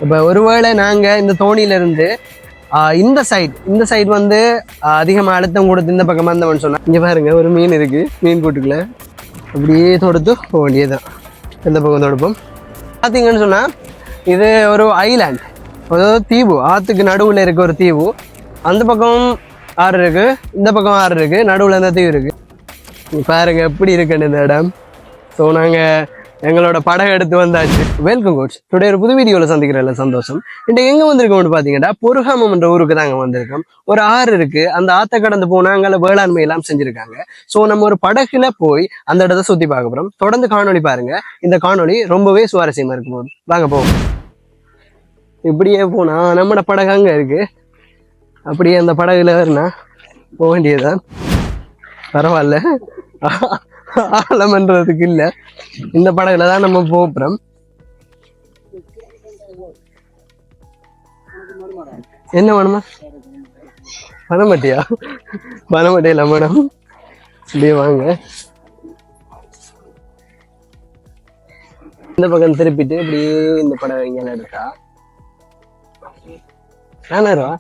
இப்போ ஒருவேளை நாங்கள் இந்த தோணியிலிருந்து இந்த சைடு வந்து அதிகமாக அழுத்தம் கொடுத்து இந்த பக்கம் வந்தவன்னு சொன்னால் இங்கே பாருங்க ஒரு மீன் இருக்குது, மீன் கூட்டுக்குள்ள அப்படியே தொடுத்து போக வேண்டியதுதான். இந்த பக்கம் தொடுப்போம். பார்த்தீங்கன்னு சொன்னால் இது ஒரு ஐலாண்ட், அதாவது தீவு, ஆற்றுக்கு நடுவில் இருக்க ஒரு தீவு. அந்த பக்கம் ஆறு இருக்குது, இந்த பக்கம் ஆறு இருக்குது, நடுவில் அந்த தீவு இருக்குது. பாருங்க எப்படி இருக்குன்னு இந்த இடம். ஸோ நாங்கள் எங்களோட படகு எடுத்து வந்தாச்சு. Welcome quotes. டுடே ஒரு புது வீடியோவில் சந்திக்கிறேன், சந்தோஷம். இன்றைக்கு எங்கே வந்திருக்கோம்னு பார்த்தீங்கன்னா பொருகாமம் என்ற ஊருக்கு தாங்க வந்திருக்கோம். ஒரு ஆறு இருக்குது, அந்த ஆற்றை கடந்து போனால் அங்கே வேளாண்மை எல்லாம் செஞ்சுருக்காங்க. ஸோ நம்ம ஒரு படகுல போய் அந்த இடத்த சுற்றி பார்க்க போகிறோம். தொடர்ந்து காணொலி பாருங்க. இந்த காணொலி ரொம்பவே சுவாரஸ்யமாக இருக்கும் போது வாங்க போவோம். இப்படியே போனால் நம்மளோட படகு அங்கே இருக்குது. அப்படியே அந்த படகுல வரனா போக வேண்டியதுதான். பரவாயில்ல, ஆழம்ன்றதுக்கு இல்லை, இந்த படகுல தான் நம்ம போகிறோம். என்ன வேணுமா? பனமட்டியா? பனமட்டியில மேடம், இப்படியே வாங்க. இந்த பக்கம் திருப்பிட்டு இப்படியே இந்த படம் இங்கே எடுத்தா நானூறுவா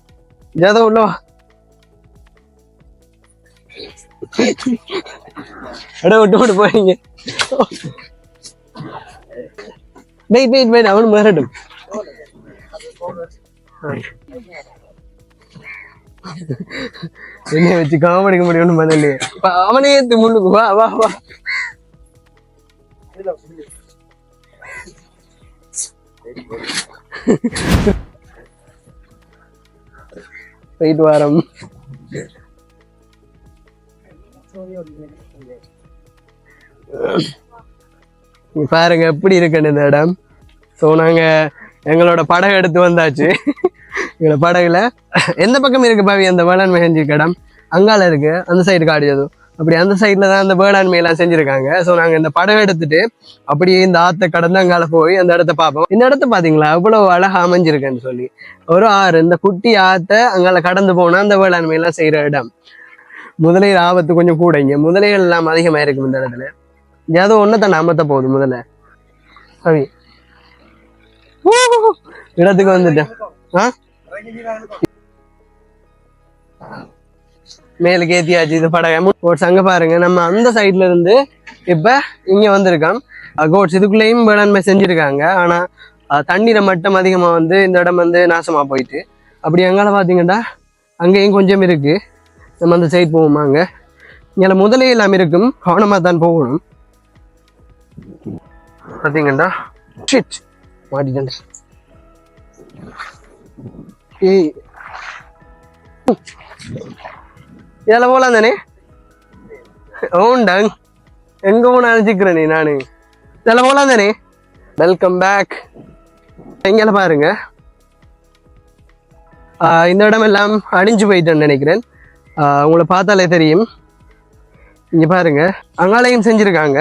ஜாத உள்ளவா அட விட்டு விட்டு போறீங்க. வெயிட் அவனு மாறட்டும். என்ன வச்சு காமெடிக்க முடியும்னு பண்ணலையே. அவனே முன்னுக்கு வா வா வா. போயிட்டு வாரம். பாருங்க எப்படி இருக்குன்னு இந்த இடம். ஸோ நாங்கள் எங்களோட படகு எடுத்து வந்தாச்சு. எங்களோட படகுல எந்த பக்கம் இருக்கு பாவி அந்த வேளாண்மை செஞ்சிருக்க இடம்? அங்கால இருக்கு, அந்த சைடு காடியது. அப்படி அந்த சைடில் தான் அந்த வேளாண்மை எல்லாம் செஞ்சுருக்காங்க. ஸோ நாங்கள் இந்த படகு எடுத்துட்டு அப்படியே இந்த ஆற்றை கடந்து அங்கால போய் அந்த இடத்த பார்ப்போம். இந்த இடத்த பார்த்தீங்களா அவ்வளோ அழகா அமைஞ்சிருக்குன்னு சொல்லி. ஒரு ஆறு, இந்த குட்டி ஆற்றை அங்கால கடந்து போனால் அந்த வேளாண்மை எல்லாம் செய்கிற இடம். முதலையில் ஆபத்து கொஞ்சம் கூட, இங்கே முதலைகள் எல்லாம் அதிகமாக இருக்கும் இந்த இடத்துல. ஏதோ ஒன்று தான் அமர்த்த போகுது முதல்ல. அவி இடத்துக்கு வந்துட்டேன். மேலுக்கு ஏத்தியாச்சு இது படகு. கோட்ஸ் அங்கே பாருங்க, நம்ம அந்த சைட்ல இருந்து இப்போ இங்கே வந்திருக்கோம். கோட்ஸ் இதுக்குள்ளேயும் வேளாண்மை செஞ்சுருக்காங்க. ஆனால் தண்ணீரை மட்டம் அதிகமாக வந்து இந்த இடம் வந்து நாசமாக போயிட்டு. அப்படி எங்கால பார்த்தீங்கன்னா அங்கேயும் கொஞ்சம் இருக்குது. நம்ம அந்த சைட் போவோமாங்க. இங்கே முதலே எல்லாம் இருக்கும், கவனமாக தான் போகணும். பார்த்தீங்கண்டா ஷிட் மாட்டிட்டேன். ஏய் இதில் போகலாம் தானே? ஓண்டாங் எங்கே போனாலும் சிக்கிறேனே நான். இதில் போகலாம் தானே? Welcome back. எங்கே பாருங்க, இந்த இடம் எல்லாம் அழிஞ்சு போயிட்டேன்னு நினைக்கிறேன். உங்களை பார்த்தாலே தெரியும். இங்க பாருங்க, அங்காலையும் செஞ்சிருக்காங்க.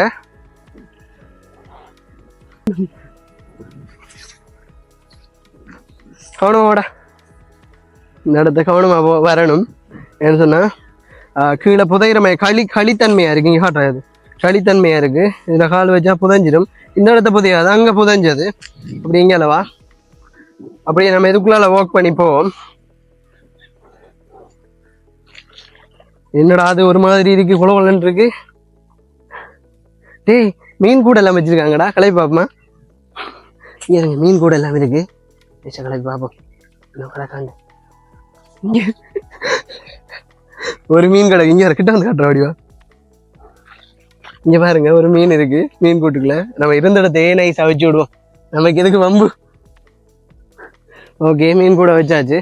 கவனமாட இந்த இடத்த கவனமா வரணும். என்ன சொன்னா கீழே புதையிறமை களித்தன்மையா இருக்கு. இங்க காட்டுறது களித்தன்மையா இருக்கு. இதுல கால் வச்சா புதைஞ்சிடும். இந்த இடத்த புதையாது, அங்க புதைஞ்சது. அப்படி இங்க அல்லவா, அப்படியே நம்ம இதுக்குள்ளால வாக் பண்ணி போவோம். என்னடா அது ஒரு மாதிரி இருக்கு, குளவலன்னு இருக்கு. டேய் மீன் கூட எல்லாம் வச்சிருக்காங்கடா, கலை பாப்போமா? ஏங்க மீன் கூட எல்லாம் இருக்கு, கலை பாப்போம். ஒரு மீன் கடை இங்க கிட்ட வந்து காட்டுற வடிவா. இங்க பாருங்க ஒரு மீன் இருக்கு, மீன் கூட்டுக்குள்ள. நம்ம இருந்த இடத்தையே நைஸா வச்சு விடுவோம், நமக்கு எதுக்கு வம்பு. ஓகே, மீன் கூட வச்சாச்சு.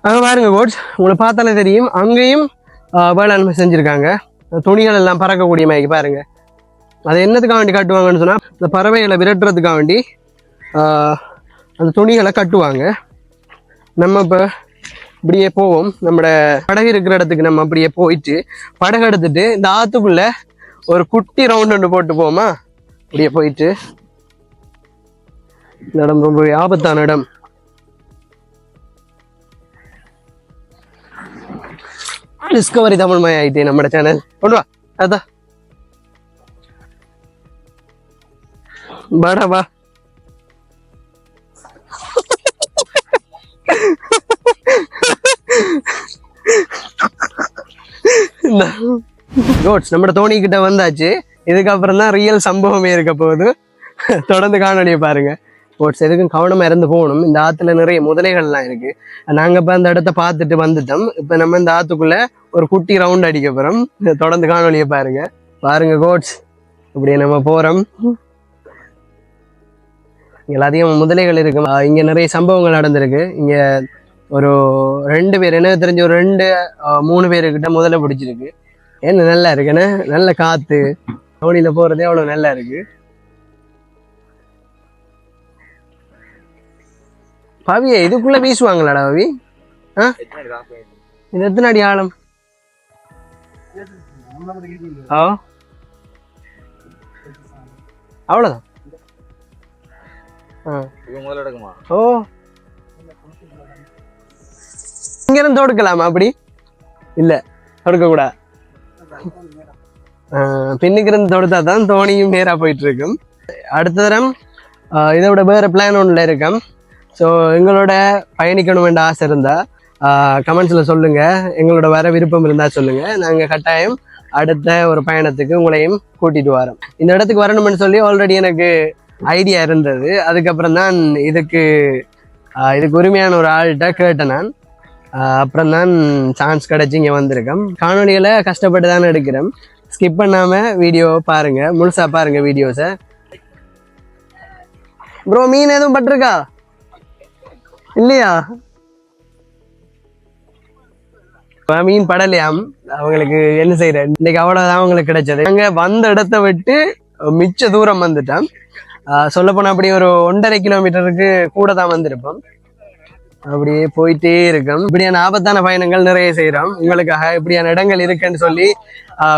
அங்க பாருங்க கோட்ஸ், உங்களை பார்த்தாலே தெரியும், அங்கேயும் வேளாண்மை செஞ்சுருக்காங்க. துணிகள் எல்லாம் பறக்கக்கூடிய மாதிரி பாருங்க. அதை என்னத்துக்காக வேண்டி கட்டுவாங்கன்னு சொன்னால், இந்த பறவைகளை விரட்டுறதுக்காக வேண்டி அந்த துணிகளை கட்டுவாங்க. நம்ம இப்போ இப்படியே போவோம். நம்மளோட படகு இருக்கிற இடத்துக்கு நம்ம அப்படியே போயிட்டு படகு எடுத்துட்டு இந்த ஆற்றுக்குள்ள ஒரு குட்டி ரவுண்ட் ஒன்று போட்டு போவோமா? அப்படியே போயிட்டு, இந்த இடம் ரொம்ப ஆபத்தான இடம். டிஸ்கவரி தமிழ் மய ஆயிட்டே நம்ம சேனல். கொண்டு வா, அதான் வாடா வா. கோட்ஸ் நம்ம தோனி கிட்ட வந்தாச்சு. இதுக்கப்புறம் தான் ரியல் சம்பவமே இருக்க போகுது. தொடர்ந்து காணொலியை பாருங்க. கோட்ஸ் எதுக்கும் கவனமா இருந்து போகணும். இந்த ஆத்துல நிறைய முதலைகள்லாம் இருக்கு. நாங்க இப்ப அந்த இடத்த பார்த்துட்டு வந்துட்டோம். இப்ப நம்ம இந்த ஆத்துக்குள்ள ஒரு குட்டி ரவுண்ட் அடிக்க போறோம். தொடர்ந்து காணொலியை பாருங்க. பாருங்க கோட்ஸ், இப்படியே நம்ம போறோம். இங்க அதிகம் முதலைகள் இருக்கு. இங்க நிறைய சம்பவங்கள் நடந்திருக்கு. இங்க ஒரு 2 பேர், எனக்கு தெரிஞ்ச ஒரு 2-3 பேருக்கிட்ட முதல்ல பிடிச்சிருக்கு. என்ன நல்லா இருக்கு, என்ன நல்ல காத்து, தோணியில போறதே அவ்வளவு நல்லா இருக்கு. பவியே இதுக்குள்ள வீசுவாங்களாடா பவி? இது எத்தனை அடி ஆழம்? அவ்வளவுதான். ஓ, இங்க இருந்து தொடுக்கலாமா? அப்படி இல்ல, தொடுக்க கூடாது. பின்னுக்கு இருந்து தொடுத்தா தான் தோணியும் நேரா போயிட்டு இருக்கும். அடுத்த தரம் இதோட வேற பிளான் ஒன்றுல இருக்கும். ஸோ எங்களோட பயணிக்கணும் என்ற ஆசை இருந்தா கமெண்ட்ஸ்ல சொல்லுங்க. எங்களோட வர விருப்பம் இருந்தா சொல்லுங்க. நாங்க கட்டாயம் அடுத்த ஒரு பயணத்துக்கு உங்களையும் கூட்டிட்டு வரோம். இந்த இடத்துக்கு வரணும்னு சொல்லி ஆல்ரெடி எனக்கு ஐடியா இருந்தது. அதுக்கப்புறம் தான் இதுக்கு உரிமையான ஒரு ஆள்கிட்ட கேட்டேன் நான். அப்புறம் தான் சான்ஸ் கிடைச்சி இங்கே வந்திருக்கேன். காணொலிகளை கஷ்டப்பட்டு தானே எடுக்கிறேன். ஸ்கிப் பண்ணாம வீடியோ பாருங்க, முழுசா பாருங்க வீடியோஸை. ப்ரோ, மீன் எதுவும் பட்டிருக்கா இல்லையா? மீன் படலையாம். அவங்களுக்கு என்ன செய்யறேன், இன்னைக்கு அவ்வளவுதான் அவங்களுக்கு கிடைச்சது. அங்க வந்த இடத்த விட்டு மிச்ச தூரம் வந்துட்டோம். சொல்ல போனா அப்படி ஒரு 1.5 கிலோமீட்டருக்கு கூட தான் வந்திருப்போம். அப்படியே போயிட்டே இருக்கும். இப்படியான ஆபத்தான பயணங்கள் நிறைய செய்யறோம். உங்களுக்காக இப்படியான இடங்கள் இருக்குன்னு சொல்லி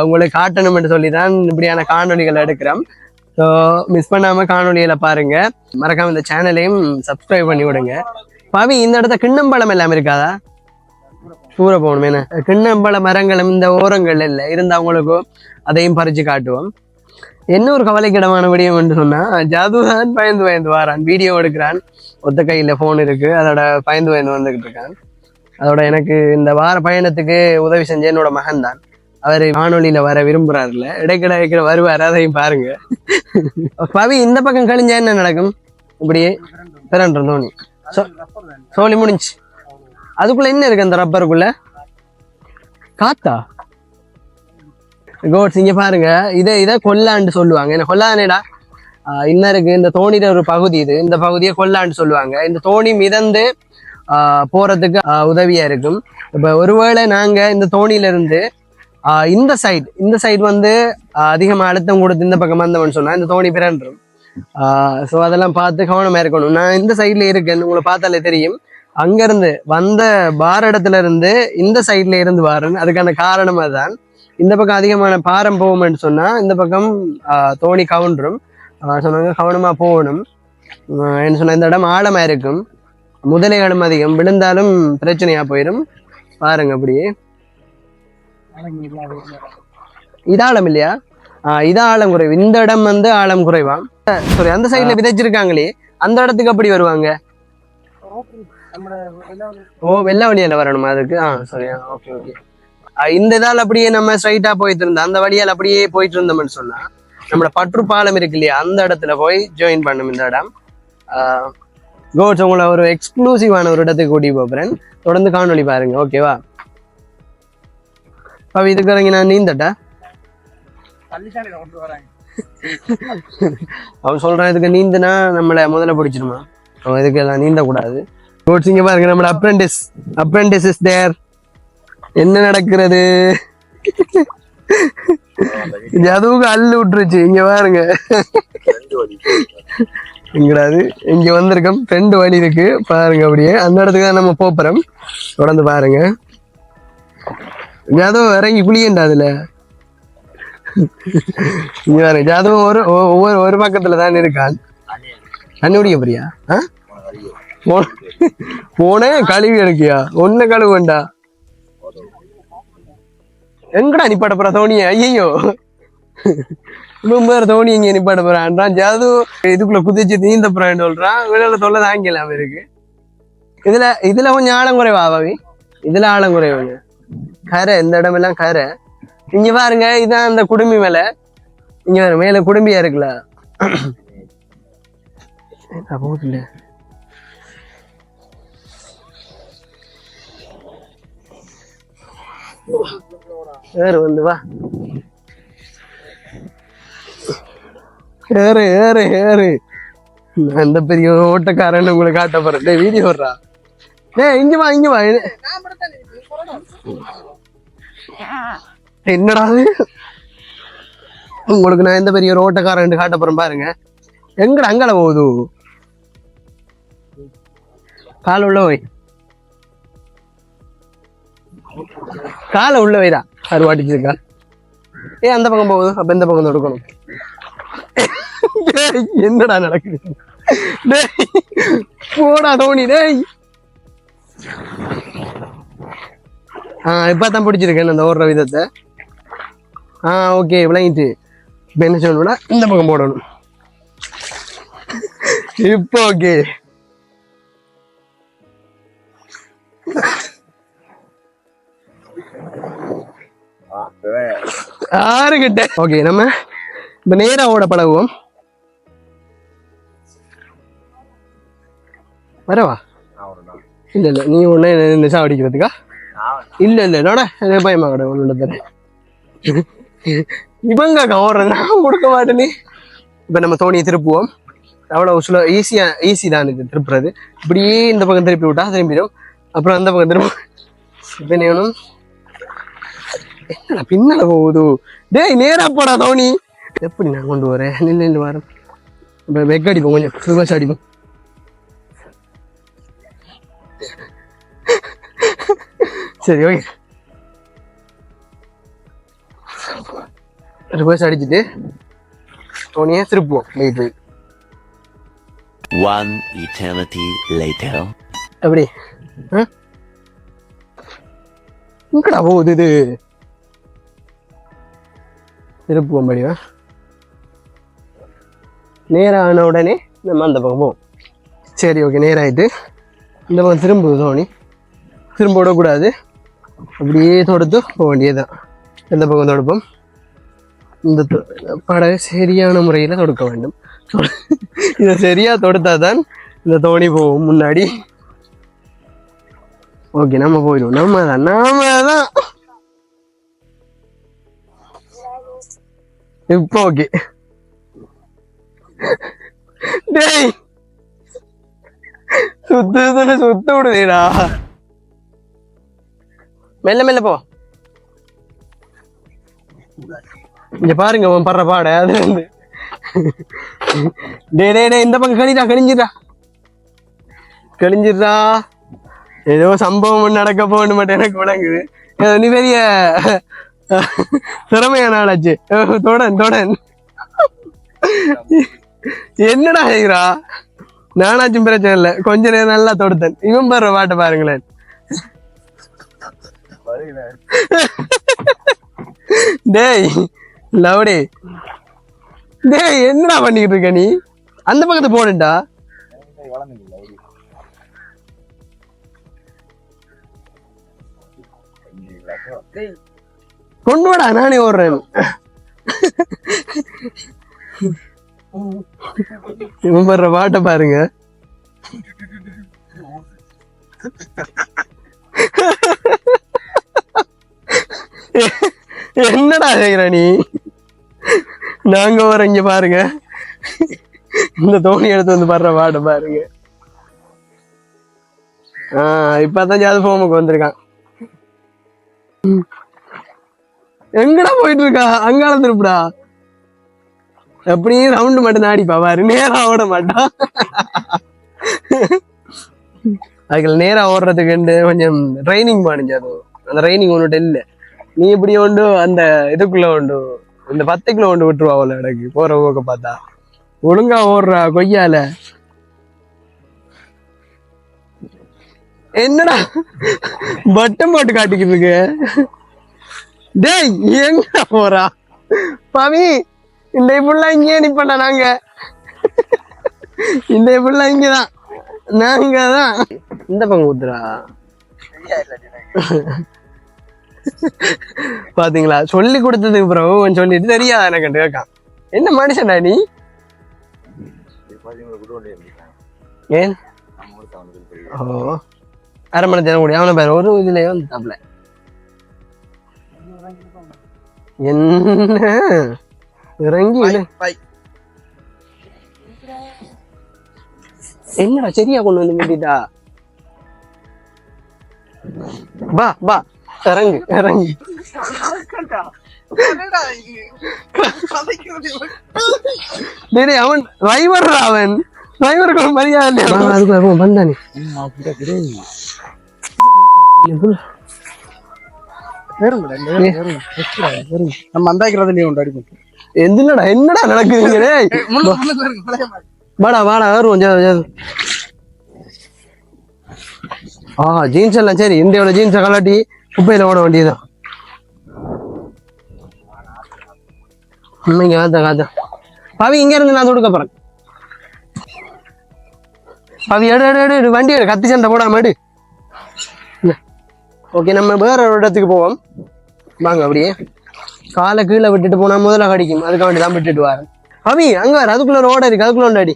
உங்களுக்கு காட்டணும்னு சொல்லி தான் இப்படியான காணொலிகள் எடுக்கிறோம். ஸோ மிஸ் பண்ணாம காணொலியில பாருங்க. மறக்காம இந்த சேனலையும் சப்ஸ்கிரைப் பண்ணி விடுங்க. பவி, இந்த இடத்த கிண்ணம்பழம் எல்லாம் இருக்காதா? தூர போகணும். என்ன கிண்ணம்பழ மரங்களும் இந்த ஓரங்கள் இல்லை இருந்தா அவங்களுக்கும் அதையும் பறிச்சு காட்டுவோம். என்ன ஒரு கவலைக்கிடமான விடயம் என்று சொன்னா, ஜாதுதான் பயந்து வாரான். வீடியோ எடுக்கிறான், ஒத்த கையில போன் இருக்கு, அதோட பயந்து வந்துகிட்டு இருக்கான். அதோட எனக்கு இந்த வார பயணத்துக்கு உதவி செஞ்ச என்னோட மகன் தான். அவர் வானொலியில வர விரும்புறாருல, இடைக்கிட வருவாரு, அதையும் பாருங்க. பவி, இந்த பக்கம் கழிஞ்சா என்ன நடக்கும்? இப்படியே பிறன்ற தோனி சோழி முடிஞ்சு. அதுக்குள்ள என்ன இருக்கு அந்த ரப்பருக்குள்ள? காத்தா? கோட்ஸ், இங்க பாருங்க. இதை கொல்லாண்டு சொல்லுவாங்க. என்ன கொல்லானேடா? இன்னும் இருக்கு இந்த தோணியில ஒரு பகுதி. இந்த பகுதியை கொல்லாண்டு சொல்லுவாங்க. இந்த தோணி மிதந்து போறதுக்கு உதவியா இருக்கும். இப்ப ஒருவேளை நாங்க இந்த தோணியில இருந்து இந்த சைடு வந்து அதிகமா அழுத்தம் கொடுத்து இந்த பக்கம் வந்தவன் சொன்னா இந்த தோணி பிறன்றும். ஸோ அதெல்லாம் பார்த்து கவனமா இருக்கணும். நான் இந்த சைட்ல இருக்கேன்னு உங்களை பார்த்தாலே தெரியும். அங்க இருந்து வந்த பார இடத்துல இருந்து இந்த சைட்ல இருந்து வாரன். அதுக்கான காரணம் அதுதான். இந்த பக்கம் அதிகமான பாரம் போகும்னு சொன்னா இந்த பக்கம் தோணி கவுன்றும். சொன்னாங்க கவனமா போகணும். என்ன சொன்னா இந்த இடம் ஆழமா இருக்கும், முதலைகளும் அதிகம், விழுந்தாலும் பிரச்சனையா போயிடும். பாருங்க அப்படியே. இது ஆழம் இல்லையா? இது ஆழம் குறைவு. இந்த இடம் வந்து ஆழம் குறைவா? சாரி, அந்த சைட்ல விதைச்சிருக்காங்களே அந்த இடத்துக்கு அப்படி வருவாங்க. ஓ, வெள்ள வழியால வரணுமா அதுக்கு? சரியா, ஓகே ஓகே. இந்த இதால் அப்படியே நம்ம ஸ்ட்ரைட்டா போயிட்டு இருந்தோம். அந்த வழியால் அப்படியே போயிட்டு இருந்தோம்னு சொன்னா நம்மளோட பற்று பாலம் இருக்கு இல்லையா, அந்த இடத்துல போய் ஜாயின் பண்ணும் இந்த இடம். கோட்ஸ், உங்களை ஒரு எக்ஸ்க்ளூசிவான ஒரு இடத்துக்கு கூட்டி போறேன். தொடர்ந்து காணொலி பாருங்க, ஓகேவா? இதுக்கு வரீங்க, நான் நீந்தட்டா? அவன் சொல்றான் இதுக்கு நீந்துனா நம்மள முதல்ல பிடிச்சிருமா? அவன் இதுக்கு எல்லாம் நீந்த கூடாது. கோட்ஸ், இங்க பாருங்க, நம்மளோட அப்ரெண்டிஸ் இஸ் தேர். என்ன நடக்கிறது? அதுவும் அள்ளு விட்டுருச்சு. இங்க பாருங்க, இங்கடாது இங்க வந்திருக்கோம். 2 வழி இருக்கு பாருங்க. அப்படியே அந்த இடத்துக்கு தான் நம்ம போறோம். தொடர்ந்து பாருங்க. ஜாதவ் இறங்கி குளியண்டா அதுல. இங்க பாருங்க, ஜாதவ் ஒரு பக்கத்துல தான் இருக்கான். தண்ணி குடிக்க போறியா? போனே கழுவி எடுக்கியா? ஒன்னு கழுவுண்டா. எங்கடா நிப்பாட்ட போற தோணிய? ஐயோ, வேற தோணி இங்க நிப்பாட்ட போறான்றான். ஜாது இதுக்குள்ள குதிச்சு நீந்த போறான்னு சொல்றான். விடல தொல்லை தாங்கலாம் இருக்கு. இதுல கொஞ்சம் ஆழம் குறைவா? பாவி, இதுல ஆழம் குறைவுங்க. கரை, இந்த இடம் எல்லாம் கரை. இங்க பாருங்க, இதான் அந்த குடுமி மேல. இங்க மேல குடும்பியா இருக்குல்ல, போகுதுல்ல. ஏறு வந்து வா, ஏறு ஏறு ஏறு. அந்த பெரிய ஓட்டக்காரன் உங்களை காட்ட போறேன். வீடியோ வர்றா. இங்க வா இங்க வா. என்னடா உங்களுக்கு நான் எந்த பெரிய ஒரு ஓட்டக்காரன் காட்ட போறேன் பாருங்க. எங்கட அங்கல போகுது, கால உள்ள வை, கால உள்ள வைடா. அறுவாட்டிச்சிருக்கா. அந்த பக்கம் போகுது. அப்ப எந்த பக்கம் தொடுக்கணும்? என்னடா நடக்குது? போடா தோனி. இப்பதான் பிடிச்சிருக்கேன் அந்த ஓடுற விதத்தை. ஓகே விளங்கிட்டு. இப்ப என்ன சொல்லணும்னா இந்த பக்கம் போடணும். இப்போ ஓகே. ஆறுகிட்ட ஓகே. நம்ம இப்ப நேரா ஓட பழகுவோம். வரவா? இல்ல இல்ல, நீ ஒண்ணு இந்த சாவடிக்கிறதுக்கா? இல்ல இல்ல, என்னோட பயமா கடை ஒண்ணு தரேன். இவங்க ஓடுறேன், நான் கொடுக்க மாட்டேனே. இப்ப நம்ம தோணியை திருப்புவோம். அவ்வளவு ஸ்லோ, ஈஸி தான் இது திருப்புறது. இப்படியே இந்த பக்கம் திருப்பி விட்டா திரும்பிடும். அப்புறம் அந்த பக்கம் திரும்ப. இப்ப வேணும். என்ன பின்னால போகுது? டேய் நேரா போடா தோனி. எப்படி நான் கொண்டு வரேன்? நின்று வரேன். இப்ப வெக் அடிப்போம், கொஞ்சம் ரிவர்ஸ் அடிப்போம். சரி ஓகே. ரிவர்ஸ் அடிச்சுட்டு தோனியை திருப்புவோம். Wait wait. One eternity later. எப்படி இங்கடா போகுது இது? திருப்புவோம் படிவா. நேரம் ஆன உடனே நம்ம அந்த பக்கம் போவோம். சரி ஓகே. நேரம் ஆயிட்டு இந்த பக்கம் திரும்புது தோனி. திரும்ப விடக்கூடாது, அப்படியே தொடுத்து போக வேண்டியதுதான். எந்த பக்கம் தொடுப்போம்? இந்த படகு சரியான முறையில் தொடுக்க வேண்டும். இதை சரியா தொடுத்தாதான் இந்த தோணி போகும் முன்னாடி. ஓகே, நம்ம போயிடுவோம். நாம தான் இப்போ ஓகே. டேய் சுத்த விடுதேடா. மெல்ல மெல்ல போ. இங்க பாருங்க அவன் படுற பாட. அது வந்து டே இந்த பக்கம் கழிஞ்சிடா. ஏதோ சம்பவம் நடக்க போன்னு மட்டும் எனக்கு விளங்குது. நீ பெரிய திறமையான ஆளாச்சு. தொடன் என்னடா செய்கிறா? நானாச்சும் பிரச்சனை இல்லை, கொஞ்ச நேரம் நல்லா தொடுத்தேன். இவன் பாரு பாட்டை பாருங்களேன். டேய் லவுடி, டேய் என்னடா பண்ணிக்கிட்டு இருக்க நீ? அந்த பக்கத்து போடுடா. கொண்டு வாடா, நானே ஓடுறேன். இவன் படுற பாட்டை பாருங்க. என்னடா செய்கிற நீ? நாங்க வர இங்க பாருங்க. இந்த தோணி எடுத்து வந்து படுற பாட்டை பாருங்க. இப்பதான் ஜாது போமுக்கு வந்திருக்கான். எங்கடா போயிட்டு இருக்கா? அங்கால திருப்புடா. எப்படியும் ரவுண்டு மட்டும் தான் அடிப்பா பாரு, நேரா ஓட மாட்டான். அதுக்குள்ள நேரா ஓடுறதுக்கு கொஞ்சம் ட்ரைனிங் பண்ணிச்சு. அது அந்த ட்ரைனிங் ஒன்றுட்டு இல்லை. நீ இப்படி ஒன்று அந்த இதுக்குள்ள உண்டு, இந்த 10 கிலோ ஒன்று விட்டுருவா அவ்வளோ எனக்கு போற போக்க பார்த்தா. ஒழுங்கா ஓடுறா கொய்யால. என்னடா பட்டம் போட்டு காட்டிக்கிட்டு இருக்கு? டேய் எங்க போறா பாவி? இந்த புள்ள இங்கே நிப்பண்டா. நாங்க இந்த புள்ள இங்கதான், நாங்க தான் இந்த பங்கு ஊத்துறா. பாத்தீங்களா சொல்லி கொடுத்ததுக்கு பிறகு அவன் சொல்லிட்டு தெரியாத எனக்கு கேட்கான் என்ன மனுஷன்டா நீ ஏன் ஓ அரை மணி நேரம் கூடிய அவனை பேர் ஒரு இதுலயே வந்துட்டாப்ல என்ன இறங்கி என்னடா சரியா கொண்டு வந்து முடிட்டா பா பா இறங்கு இறங்கி அவன் டிரைவர் அவன் டிரைவருக்கு ஒரு மரியாதை அதுக்கு வந்தானே நம்ம அந்தாக்கிறதுலயே உண்டு அடிக்கும் என்னடா என்னடா நடக்குதுங்களே வாடா வாடா வருவோம் ஜீன்ஸ் எல்லாம் சரி இந்தியாவோட ஜீன்ஸை கலாட்டி குப்பையில ஓட வேண்டியதுதான் இங்க காத்த பவி இங்க இருந்து நான் தொடுக்க போறேன் பவி எடு வண்டி எடு கத்தி சண்டை போடாம எடு ஓகே நம்ம வேற ஒரு இடத்துக்கு போவோம் வாங்க அப்படியே காலை கீழே விட்டுட்டு போனா முதல்ல கடிக்கும் அதுக்கு வேண்டி தான் விட்டுட்டு வரேன் பவி அங்க வர அதுக்குள்ள ரோட இருக்கு அதுக்குள்ள கொண்டாடி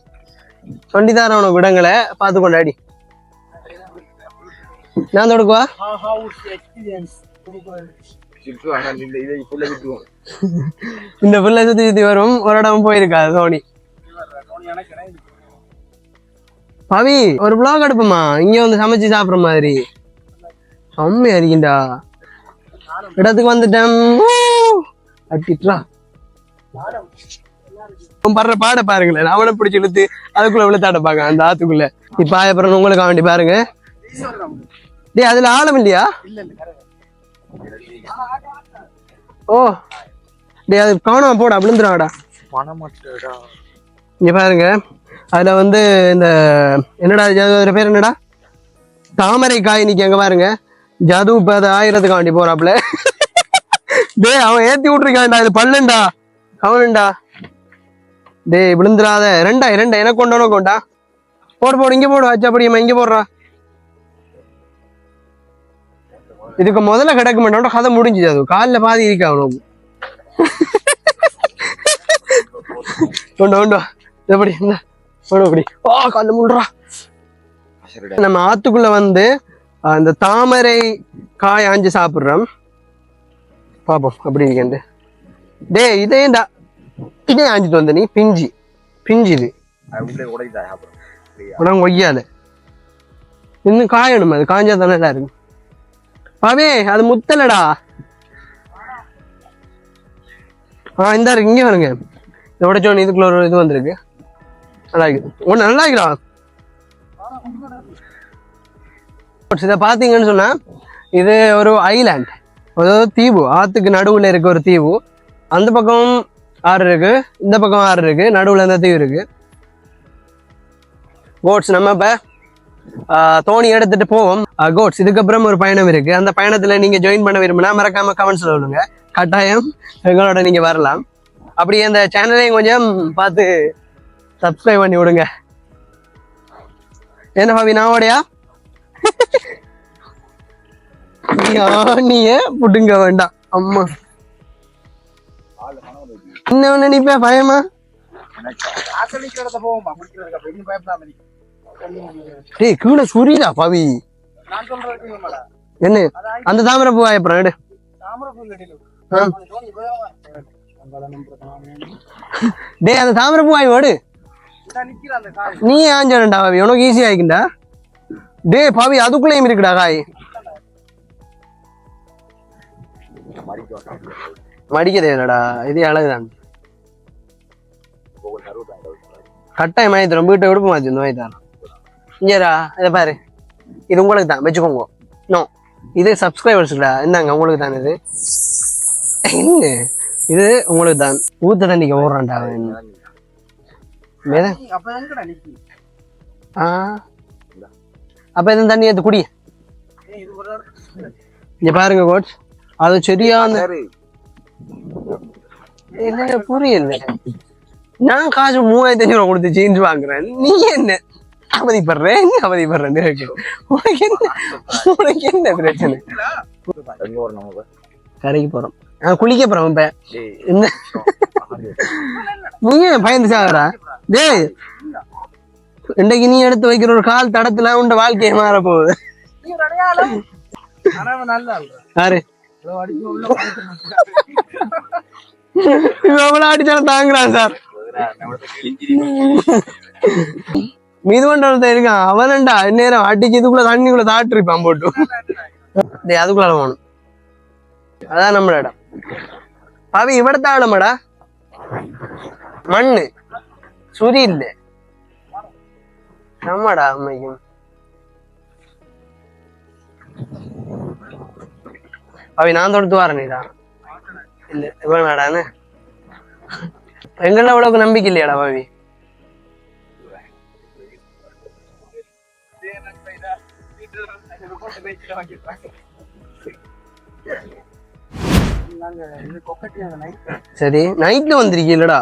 வண்டி தார உனக்கு விடங்களை பார்த்து கொண்டாடி நான் தொடுக்குவா இந்த புள்ள சுத்தி சுத்தி வரும் ஒரு இடம் போயிருக்காது தோனி பவி ஒரு vlog எடுப்போமா இங்க வந்து சமைச்சு சாப்பிடுற மாதிரி செம்மையா இருக்கீண்டா இடத்துக்கு வந்துட்டேன் அட்டிட்டா படுற பாட பாருங்களேன் அவனை பிடிச்சி இழுத்து அதுக்குள்ள விழுத்தாட பாக்க அந்த ஆத்துக்குள்ள இப்ப அப்புறம் உங்களுக்கு வேண்டி பாருங்க டேய் அதுல ஆழம் இல்லையா ஓ டேய் அது காணாம போடா விழுந்துடாடா இங்க பாருங்க அதுல வந்து இந்த என்னடா அதோட பேர் என்னடா தாமரை காய் நிக்க அங்க பாருங்க ஜது இப்ப அதை 1000க்கு வேண்டி போறாப்ல டேய் அவன் ஏத்தி விட்டுருக்கான்டா இது பல்லுண்டா அவனுண்டா டேய் விழுந்துடாத ரெண்டா எனக்கு கொண்டா போடு இங்க போடு ஆச்சா அப்படியம்மா இங்க போடுறா இதுக்கு முதல்ல கிடக்க மாட்டோம் கதை முடிஞ்சுது அது காலில் பாதி இருக்கா அவனுக்கு கொண்டு எப்படி அப்படி காலில் முடுறா நம்ம ஆத்துக்குள்ள வந்து இந்த தாமரை காய் ஆஞ்சு சாப்பிடுறோம் பாப்போம் அப்படி இருக்கேன் டே இதே ஆஞ்சிட்டு வந்த நீ பிஞ்சு இது உடம்பு ஒய்யாத இன்னும் காயணும் அது காஞ்சா தானே எல்லாம் இருக்கு பாவே அது முத்தலடா இந்த இருக்கு இங்க வருங்க இதோட சோனி இதுக்குள்ள ஒரு இது வந்திருக்கு நல்லா இருக்கு ஒண்ணு நல்லா இருக்குடா இதை பாத்தீங்கன்னு சொன்னா இது ஒரு ஐலாண்ட் அதாவது தீவு ஆத்துக்கு நடுவுல இருக்க ஒரு தீவு அந்த பக்கம் ஆறு இருக்கு இந்த பக்கம் ஆறு இருக்கு நடுவுல இந்த தீவு இருக்கு கோட்ஸ் நம்ம இப்ப தோணி எடுத்துட்டு போவோம் கோட்ஸ் இதுக்கப்புறம் ஒரு பயணம் இருக்கு அந்த பயணத்துல நீங்க ஜாயின் பண்ண விரும்பினா மறக்காம கமெண்ட்ஸ்ல சொல்லுங்க கட்டாயம் எங்களோட நீங்க வரலாம் அப்படியே அந்த சேனலையும் கொஞ்சம் பார்த்து சப்ஸ்கிரைப் பண்ணி விடுங்க என்ன பாவி நான் ஓடையா நீயே புடுங்க வேண்டாம் அம்மா என்ன நினைப்ப பயமா டேய் கீழே சுரிடா பவி என்ன அந்த தாமரை பூ அப்புறம் எடு டேய் அந்த தாமரை பூ ஆய் ஓடு நீ ஆஞ்சடா பவி உனக்கு ஈஸி ஆயிக்கிண்டா டேய் பவி அதுக்குள்ளேயும் இருக்குடா காய் மடிக்க தேவைடா இது அழகுதான் கட்டாயம் வாங்கி தரோம் வீட்டை விடுப்பு மாற்றி வாங்கி தரோம் இங்கடா இதை பாரு இது உங்களுக்கு தான் வச்சுக்கோங்க நோ இது சப்ஸ்கிரைபர்ஸ்டா என்னங்க உங்களுக்கு தான் இது என்ன இது உங்களுக்கு தான் ஊத்த தண்ணிக்கு ஓடுறான்டா அப்ப இந்த தண்ணி எடுத்து குடி இங்க பாருங்க கோச் அது சரியான என்ன புரியல நான் காசு 3500 கொடுத்து ஜீன்ஸ் வாங்குறேன் நீ என்ன அவதிப்படுறேன் உனக்கு என்ன பிரச்சனை கரைக்கு போறோம் குளிக்க போறோம் இப்ப இந்த நீங்க பயந்து சாகுறா டேய் இன்றைக்கு நீ எடுத்து வைக்கிற ஒரு கால் தடத்துல உண்ட வாழ்க்கையை மாற போகுது யாரு எவ்வளவு அடிச்சாலும் தாங்குறான் சார் மீது பண்றத இருக்கான் அவனண்டா நேரம் அடிச்சு இதுக்குள்ள தண்ணிக்குள்ள தாட்டு இருப்பான் போட்டு டேய் அதுக்குள்ள போகணும் அதான் நம்மள இடம் பாவி இവിടത്തെ ஆழமாடா மண்ணு சுரி இல்ல நம்மடா அம்மைக்கும் பாவி நான் தொடுத்து வரேன்டா இல்ல இவனாடான்னு எங்கள அவ்வளவுக்கு நம்பிக்கை இல்லையாடா பாவி சரி நைட்ல வந்திருக்கீங்களடா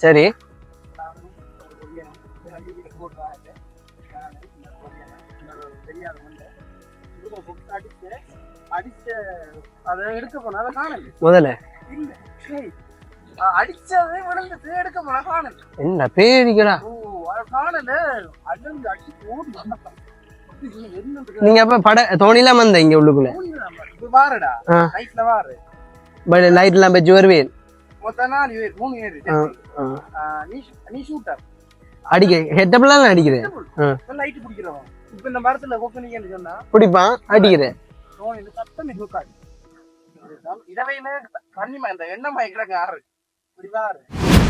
சரி முதல்ல என்ன பேடிக்கடா நீங்க அப்ப பட தோணிலாம் வந்த இங்க உள்ளுக்குள்ள லைட் எல்லாம் வச்சு வருவேன் அடிக்க ஹெட்டப்லாம் அடிக்கிறேன் பிடிப்பான் அடிக்கிறேன்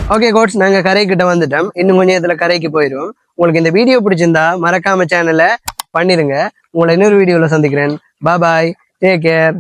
ஓகே கோட்ஸ் நாங்க கரை கிட்ட வந்துட்டோம் இன்னும் கொஞ்ச நேரத்துல கரைக்கு போயிடும் உங்களுக்கு இந்த வீடியோ பிடிச்சிருந்தா மறக்காம சேனலை பண்ணிருங்க உங்களை இன்னொரு வீடியோல சந்திக்கிறேன் பாய் டேக் கேர்